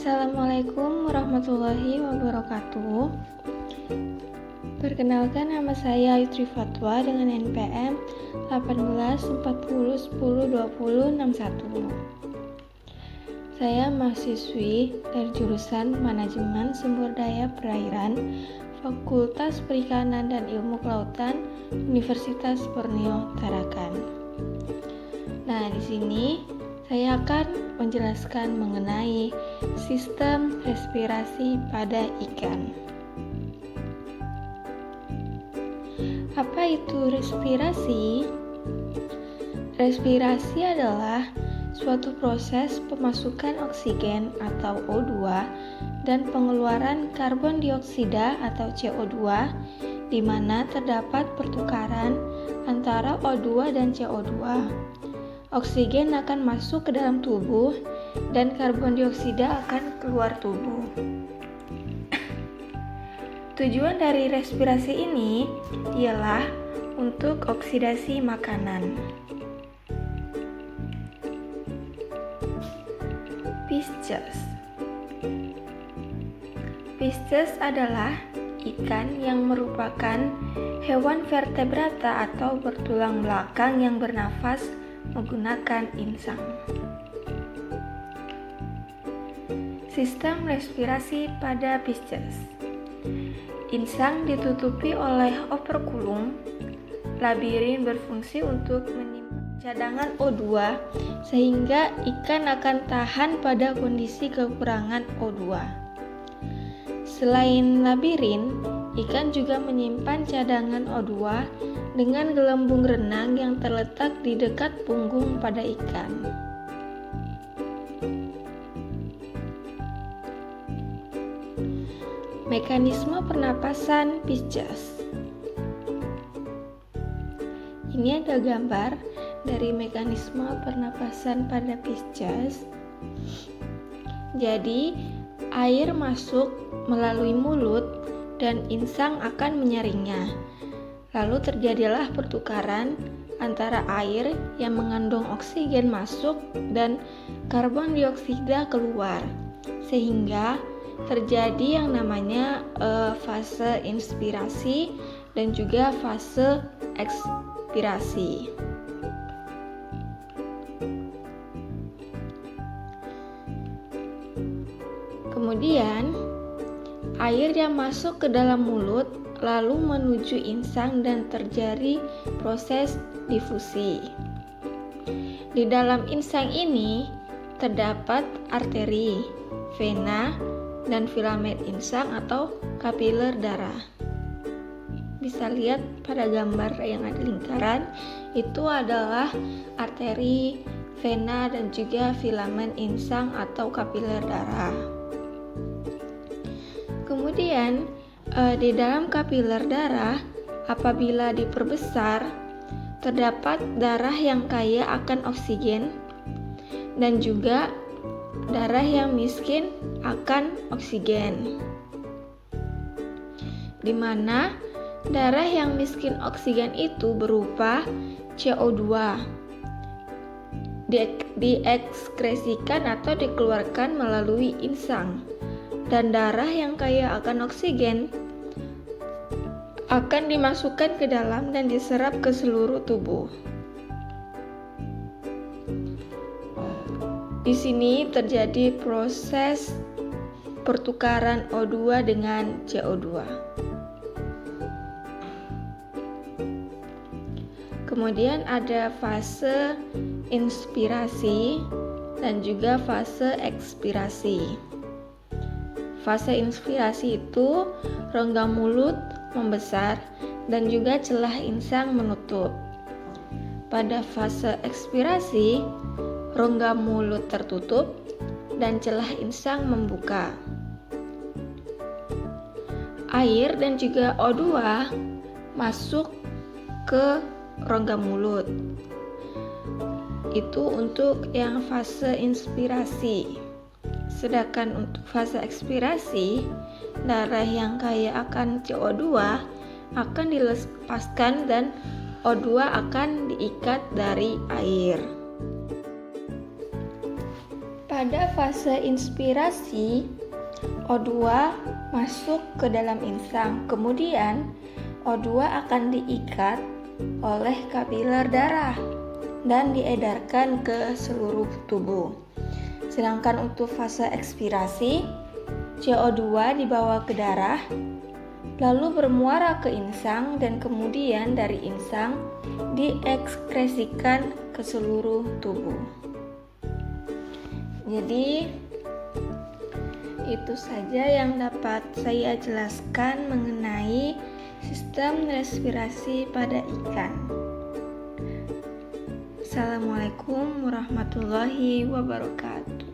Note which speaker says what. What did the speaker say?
Speaker 1: Assalamualaikum warahmatullahi wabarakatuh. Perkenalkan, nama saya Yutri Fatwa dengan NPM 1840102061. Saya mahasiswi dari jurusan Manajemen Sumber Daya Perairan, Fakultas Perikanan dan Ilmu Kelautan, Universitas Borneo Tarakan. Nah, di sini saya akan menjelaskan mengenai sistem respirasi pada ikan. Apa itu respirasi? Respirasi adalah suatu proses pemasukan oksigen atau O2 dan pengeluaran karbon dioksida atau CO2 di mana terdapat pertukaran antara O2 dan CO2. Oksigen akan masuk ke dalam tubuh dan karbon dioksida akan keluar tubuh. Tujuan dari respirasi ini ialah untuk oksidasi makanan. Pisces. Pisces adalah ikan yang merupakan hewan vertebrata atau bertulang belakang yang bernafas menggunakan insang. Sistem respirasi pada Pisces. Insang ditutupi oleh operkulum. Labirin berfungsi untuk menyimpan cadangan O2 sehingga ikan akan tahan pada kondisi kekurangan O2. Selain labirin, ikan juga menyimpan cadangan O2 dengan gelembung renang yang terletak di dekat punggung pada ikan. Mekanisme pernapasan Pisces. Ini ada gambar dari mekanisme pernapasan pada Pisces. Jadi, air masuk melalui mulut dan insang akan menyaringnya. Lalu terjadilah pertukaran antara air yang mengandung oksigen masuk dan karbon dioksida keluar, sehingga terjadi yang namanya fase inspirasi dan juga fase ekspirasi. Kemudian air yang masuk ke dalam mulut lalu menuju insang dan terjadi proses difusi. Di dalam insang ini terdapat arteri, vena, dan filamen insang atau kapiler darah. Bisa lihat pada gambar yang ada lingkaran, itu adalah arteri, vena, dan juga filamen insang atau kapiler darah. Kemudian di dalam kapiler darah, apabila diperbesar, terdapat darah yang kaya akan oksigen dan juga darah yang miskin akan oksigen, di mana darah yang miskin oksigen itu berupa CO2 diekskresikan atau dikeluarkan melalui insang, dan darah yang kaya akan oksigen akan dimasukkan ke dalam dan diserap ke seluruh tubuh. Di sini terjadi proses pertukaran O2 dengan CO2. Kemudian ada fase inspirasi dan juga fase ekspirasi. Fase inspirasi itu rongga mulut membesar dan juga celah insang menutup. Pada fase ekspirasi, rongga mulut tertutup dan celah insang membuka. Air dan juga O2 masuk ke rongga mulut. Itu untuk yang fase inspirasi. Sedangkan untuk fase ekspirasi, darah yang kaya akan CO2 akan dilepaskan dan O2 akan diikat dari air. Pada fase inspirasi, O2 masuk ke dalam insang, kemudian O2 akan diikat oleh kapiler darah dan diedarkan ke seluruh tubuh. Sedangkan untuk fase ekspirasi, CO2 dibawa ke darah, lalu bermuara ke insang dan kemudian dari insang diekskresikan ke seluruh tubuh. Jadi, itu saja yang dapat saya jelaskan mengenai sistem respirasi pada ikan. Assalamualaikum warahmatullahi wabarakatuh.